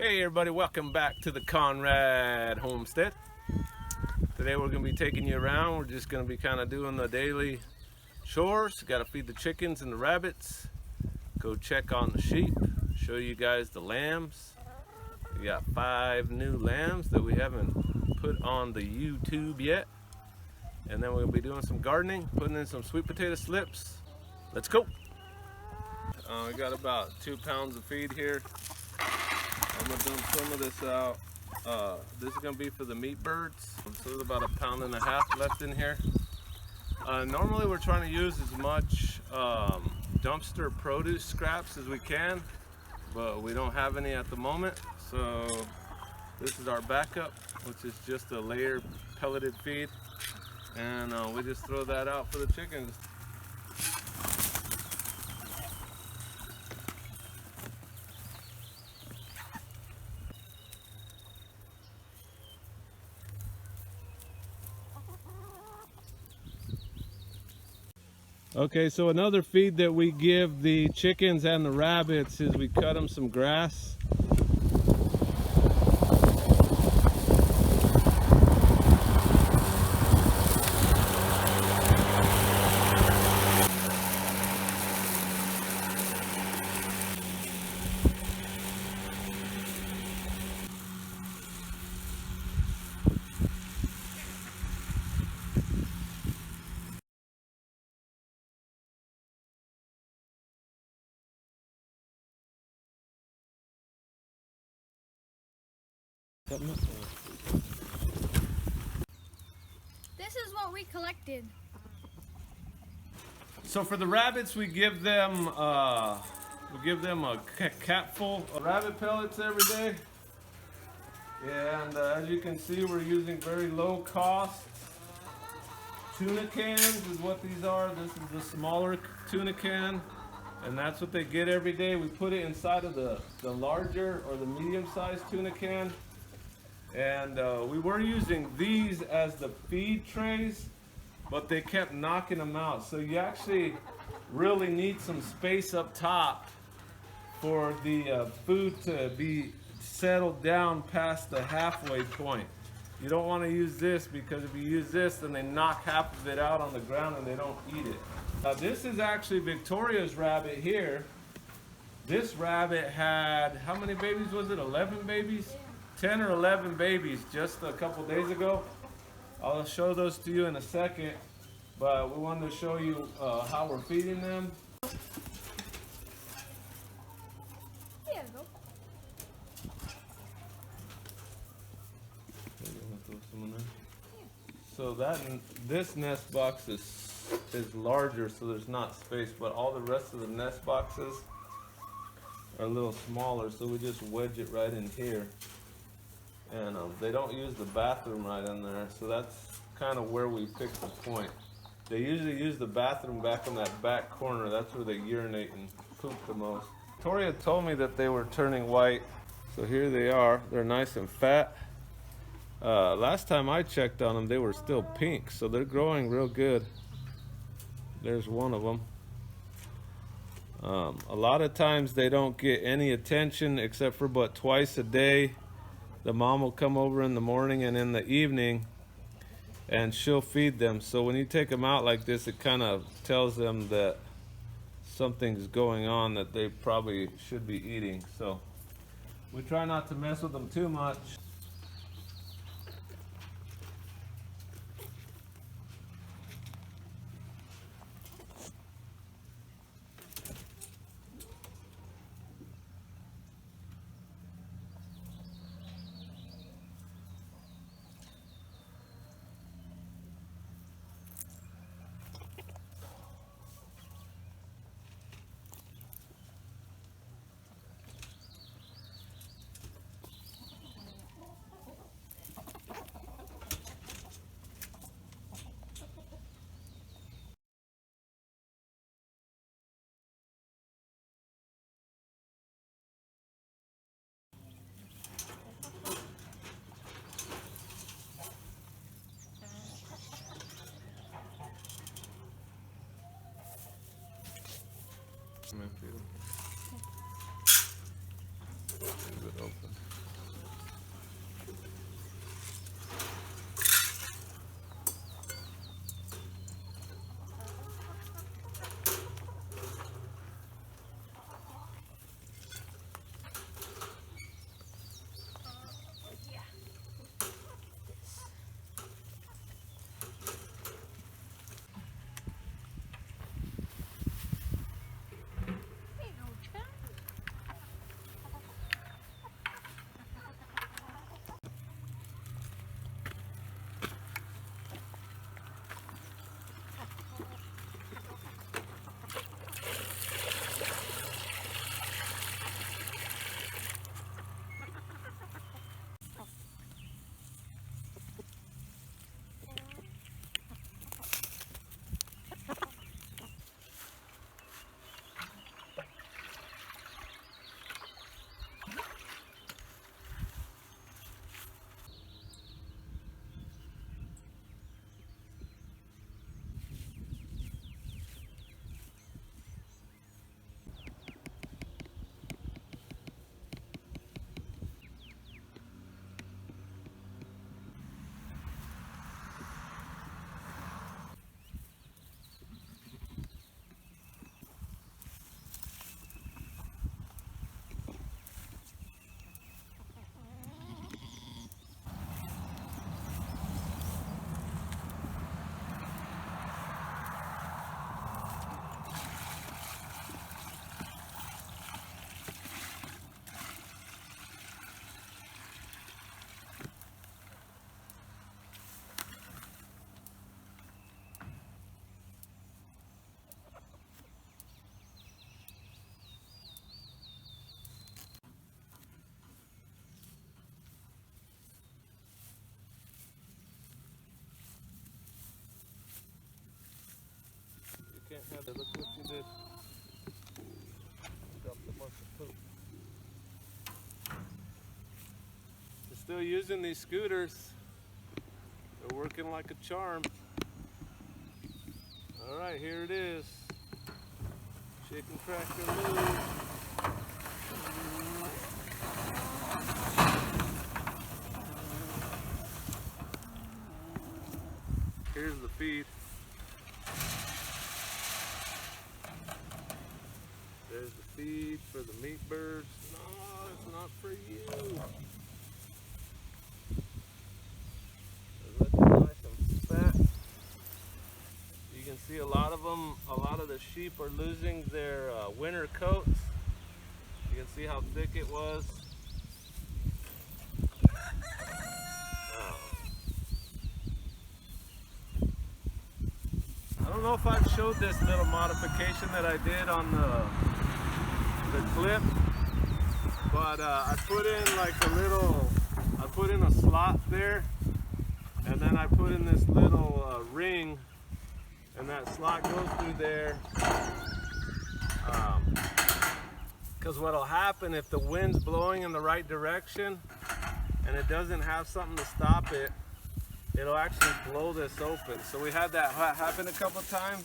Hey everybody, welcome back to the Conrad Homestead. Today we're going to be taking you around. We're just going to be kind of doing the daily chores. Got to feed the chickens and the rabbits. Go check on the sheep. Show you guys the lambs. We got 5 new lambs that we haven't put on the YouTube yet. And then we'll be doing some gardening, putting in some sweet potato slips. Let's go. We got about 2 pounds of feed here. I'm gonna dump some of this out. This is gonna be for the meat birds. So there's about 1.5 pounds left in here. Normally we're trying to use as much dumpster produce scraps as we can, but we don't have any at the moment. So this is our backup, which is just a layered pelleted feed, and we just throw that out for the chickens. Okay, so another feed that we give the chickens and the rabbits is we cut them some grass. This is what we collected. So for the rabbits, we give them a capful of rabbit pellets every day. And as you can see, we're using very low cost tuna cans is what these are. This is the smaller tuna can, and that's what they get every day. We put it inside of the larger or the medium-sized tuna can. And we were using these as the feed trays, but they kept knocking them out. So you actually really need some space up top for the food to be settled down past the halfway point. You don't want to use this, because if you use this, then they knock half of it out on the ground and they don't eat it. This is actually Victoria's rabbit here. This rabbit had, how many babies was it? 11 babies? 10 or 11 babies just a couple days ago. I'll show those to you in a second, but we wanted to show you how we're feeding them. Here you go. So this nest box is larger, so there's not space, but all the rest of the nest boxes are a little smaller, so we just wedge it right in here. And they don't use the bathroom right in there, so that's kind of where we pick the point. They usually use the bathroom back in that back corner. That's where they urinate and poop the most. Victoria told me that they were turning white, so here they are. They're nice and fat. Last time I checked on them, they were still pink, so they're growing real good. There's one of them. A lot of times they don't get any attention except for but twice a day. The mom will come over in the morning and in the evening, and she'll feed them. So when you take them out like this, it kind of tells them that something's going on that they probably should be eating. So we try not to mess with them too much. Leave it open. can't have it. Look what you did. Dropped a bunch of poop. We're still using these scooters. They're working like a charm. All right, here it is. Chicken tractor move. Here's the feed. There's the feed for the meat birds. No, it's not for you. They're looking nice and fat. You can see a lot of them, a lot of the sheep are losing their winter coats. You can see how thick it was. I don't know if I've showed this little modification that I did on the clip, but I put in like I put in a slot there, and then I put in this little ring, and that slot goes through there. Because what'll happen if the wind's blowing in the right direction and it doesn't have something to stop it, it'll actually blow this open. So we had that happen a couple times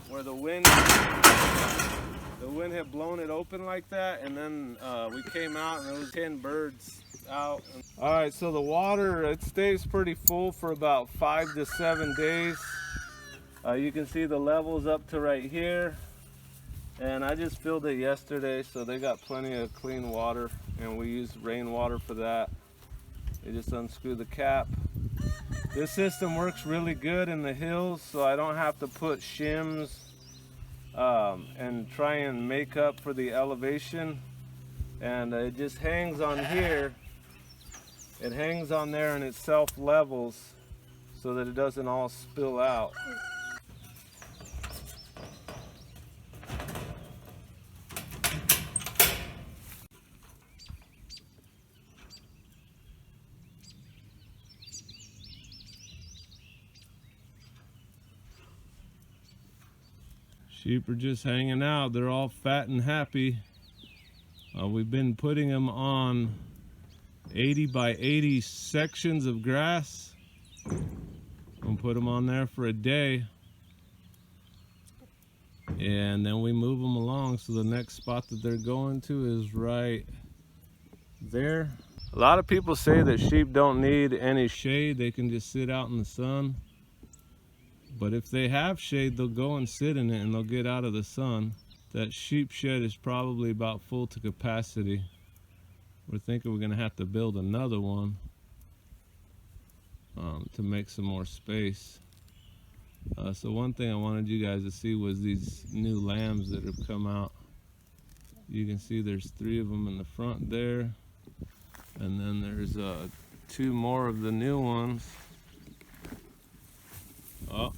where the wind had blown it open like that, and then we came out and there was 10 birds out. All right, so the water, it stays pretty full for about 5 to 7 days. You can see the levels up to right here, and I just filled it yesterday, so they got plenty of clean water, and we use rainwater for that. You just unscrew the cap. This system works really good in the hills, so I don't have to put shims and try and make up for the elevation. And it just hangs on here. It hangs on there and it self-levels so that it doesn't all spill out. Sheep are just hanging out. They're all fat and happy. We've been putting them on 80 by 80 sections of grass. We'll put them on there for a day, and then we move them along. So the next spot that they're going to is right there. A lot of people say that sheep don't need any shade. They can just sit out in the sun. But if they have shade, they'll go and sit in it and they'll get out of the sun. That sheep shed is probably about full to capacity. We're thinking we're gonna have to build another one to make some more space. So one thing I wanted you guys to see was these new lambs that have come out. You can see there's 3 of them in the front there. And then there's 2 more of the new ones. Oh,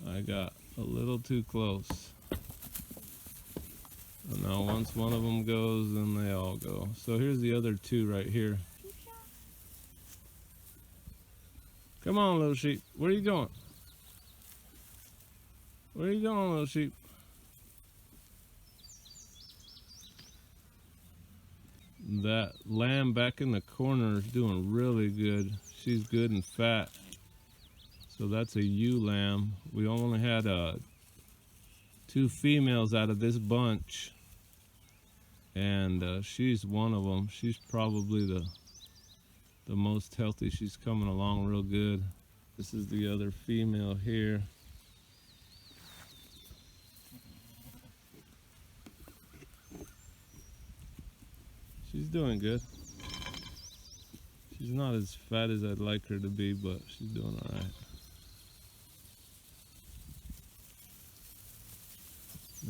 I got a little too close. And now once one of them goes, then they all go. So here's the other 2 right here. Come on, little sheep. Where are you going? Where are you going, little sheep? That lamb back in the corner is doing really good. She's good and fat. So that's a ewe lamb. We only had 2 females out of this bunch, and she's one of them. She's probably the most healthy. She's coming along real good. This is the other female here. She's doing good. She's not as fat as I'd like her to be, but she's doing all right.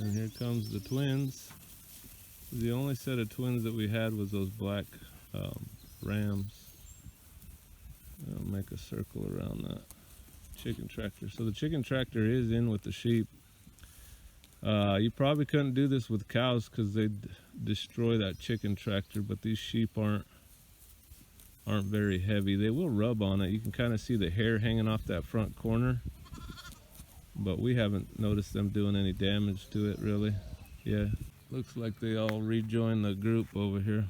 And here comes the twins. The only set of twins that we had was those black rams. I'll make a circle around that chicken tractor. So the chicken tractor is in with the sheep. You probably couldn't do this with cows because they'd destroy that chicken tractor, but these sheep aren't very heavy. They will rub on it. You can kind of see the hair hanging off that front corner. but we haven't noticed them doing any damage to it really. Yeah, looks like they all rejoined the group over here.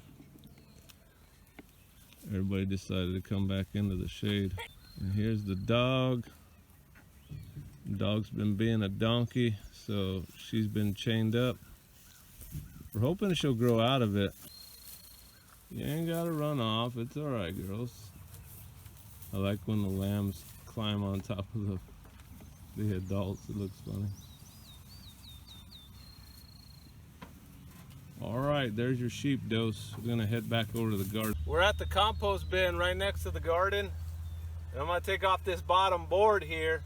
Everybody decided to come back into the shade. And here's the dog. The dog's been being a donkey, so she's been chained up. We're hoping she'll grow out of it. You ain't gotta run off, it's alright, girls. I like when the lambs climb on top of the adults, it looks funny. Alright, there's your sheep dose. We're gonna head back over to the garden. We're at the compost bin right next to the garden. And I'm gonna take off this bottom board here.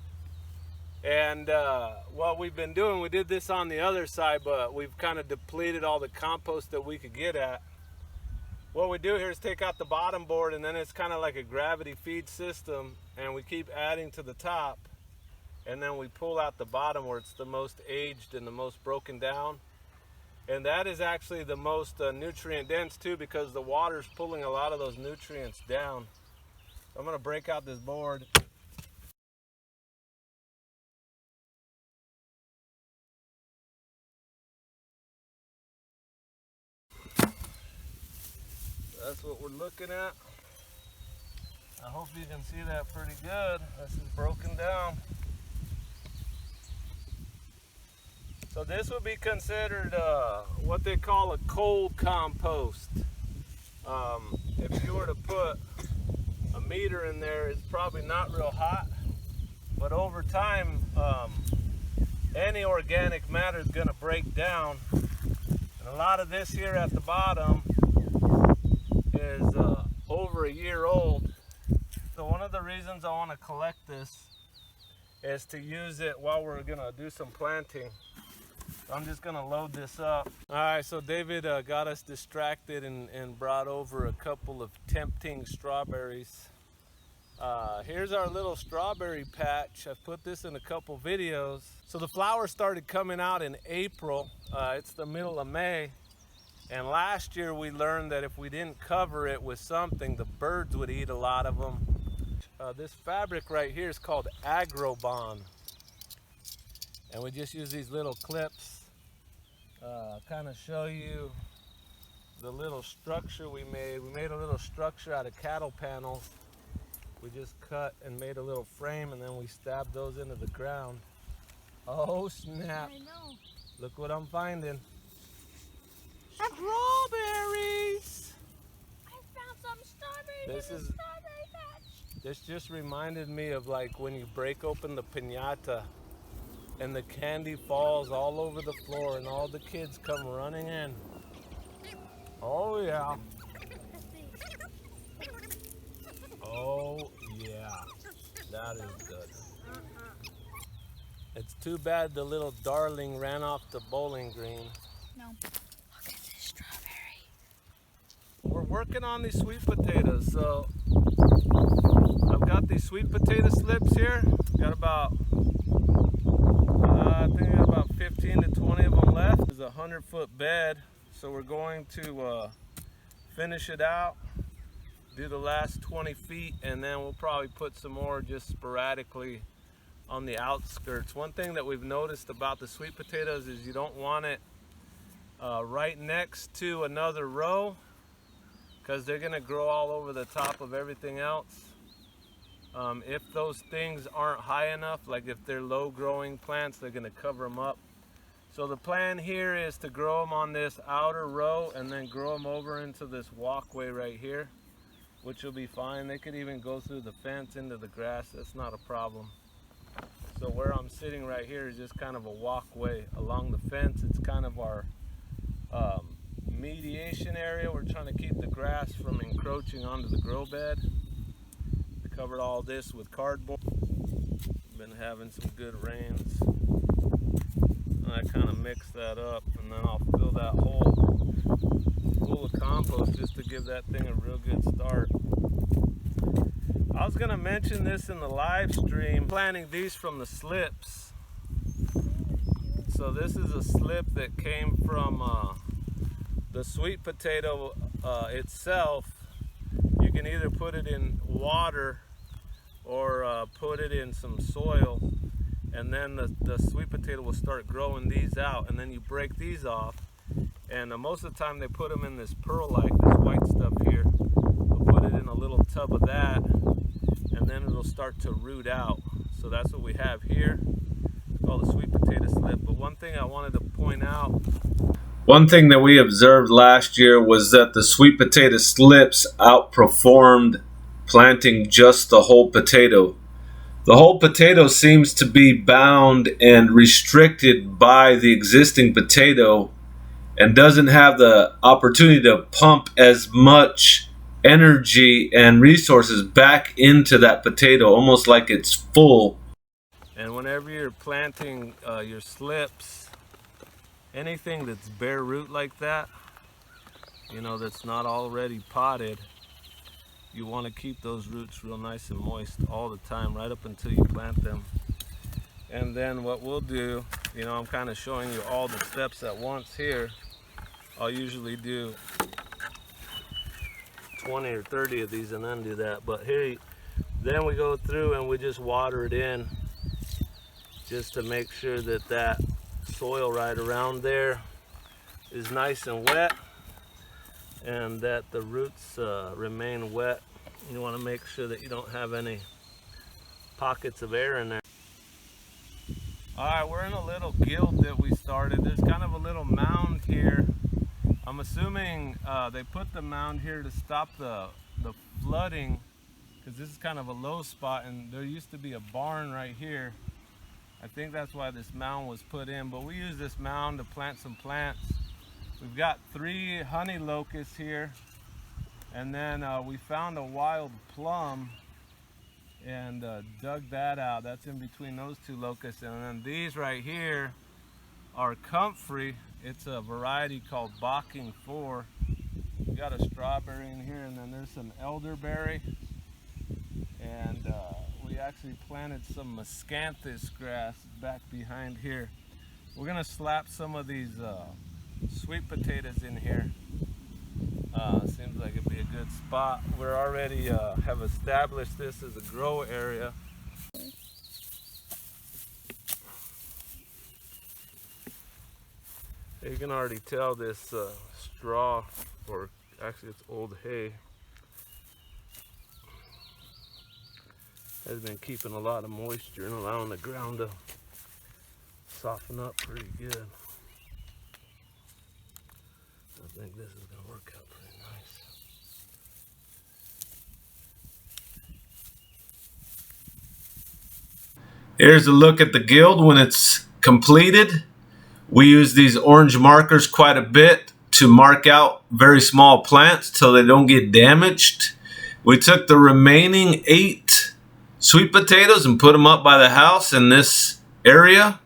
And what we've been doing, we did this on the other side, but we've kind of depleted all the compost that we could get at. What we do here is take out the bottom board, and then it's kind of like a gravity feed system, and we keep adding to the top, and then we pull out the bottom where it's the most aged and the most broken down. And that is actually the most nutrient dense too, because the water's pulling a lot of those nutrients down. I'm gonna break out this board. That's what we're looking at. I hope you can see that pretty good. This is broken down. So this would be considered what they call a cold compost. If you were to put a meter in there, it's probably not real hot, but over time, any organic matter is going to break down. And a lot of this here at the bottom is over a year old. So one of the reasons I want to collect this is to use it while we're going to do some planting. I'm just gonna load this up. All right, so David got us distracted and brought over a couple of tempting strawberries. Here's our little strawberry patch. I've put this in a couple videos. So the flowers started coming out in April. It's the middle of May. And last year we learned that if we didn't cover it with something, the birds would eat a lot of them. This fabric right here is called Agrobond. And we just use these little clips, kind of show you the little structure we made. We made a little structure out of cattle panels. We just cut and made a little frame, and then we stabbed those into the ground. Oh snap. I know. Look what I'm finding. Strawberries! I found some strawberries This in the is- strawberry patch. This just reminded me of like when you break open the piñata and the candy falls all over the floor and all the kids come running in. Oh yeah. Oh yeah. That is good. It's too bad the little darling ran off the bowling green. No. Look at this strawberry. We're working on these sweet potatoes, so I've got these sweet potato slips here. Got about I think I got about 15 to 20 of them left. It's a 100-foot bed, so we're going to finish it out, do the last 20 feet, and then we'll probably put some more just sporadically on the outskirts. One thing that we've noticed about the sweet potatoes is you don't want it right next to another row, because they're going to grow all over the top of everything else. If those things aren't high enough, like if they're low growing plants, they're going to cover them up. So the plan here is to grow them on this outer row and then grow them over into this walkway right here, which will be fine. They could even go through the fence into the grass. That's not a problem. So where I'm sitting right here is just kind of a walkway along the fence. It's kind of our mediation area. We're trying to keep the grass from encroaching onto the grow bed. We covered all this with cardboard. Been having some good rains. I kind of mix that up, and then I'll fill that hole full of compost just to give that thing a real good start. I was going to mention this in the live stream, planting these from the slips. So this is a slip that came from the sweet potato itself. You can either put it in water or put it in some soil, and then the sweet potato will start growing these out, and then you break these off, and most of the time they put them in this perlite, this white stuff here. They'll put it in a little tub of that, and then it'll start to root out. So that's what we have here, called the sweet potato slip. But one thing I wanted to point out, one thing that we observed last year was that the sweet potato slips outperformed planting just the whole potato. The whole potato seems to be bound and restricted by the existing potato and doesn't have the opportunity to pump as much energy and resources back into that potato, almost like it's full. And whenever you're planting your slips, anything that's bare root like that, you know, that's not already potted, you want to keep those roots real nice and moist all the time, right up until you plant them. And then what we'll do, you know, I'm kind of showing you all the steps at once here. I'll usually do 20 or 30 of these and then do that. But here, then we go through and we just water it in just to make sure that that soil right around there is nice and wet, and that the roots remain wet. You want to make sure that you don't have any pockets of air in there. Alright, we're in a little guild that we started. There's kind of a little mound here. I'm assuming they put the mound here to stop the flooding, because this is kind of a low spot, and there used to be a barn right here. I think that's why this mound was put in, but we use this mound to plant some plants. We've got 3 honey locusts here, and then we found a wild plum and dug that out. That's in between those 2 locusts. And then these right here are comfrey. It's a variety called Bocking 4. We got a strawberry in here, and then there's some elderberry, and we actually planted some miscanthus grass back behind here. We're gonna slap some of these sweet potatoes in here. Seems like it'd be a good spot. We're already have established this as a grow area. You can already tell this straw, or actually it's old hay, has been keeping a lot of moisture and allowing the ground to soften up pretty good. I think this is going to work out pretty nice. Here's a look at the guild when it's completed. We use these orange markers quite a bit to mark out very small plants till they don't get damaged. We took the remaining 8 sweet potatoes and put them up by the house in this area.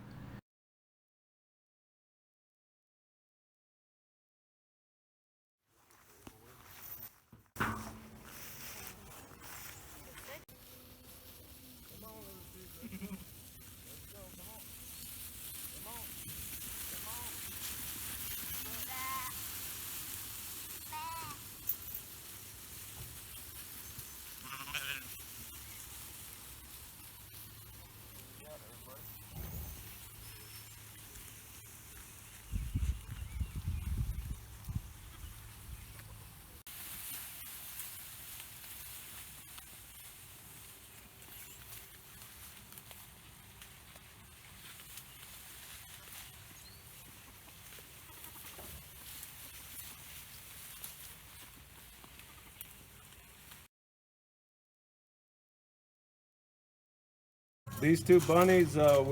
These 2 bunnies, well,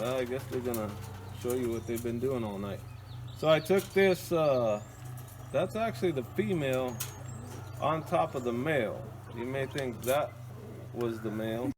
I guess they're gonna show you what they've been doing all night. So I took this, that's actually the female on top of the male. You may think that was the male.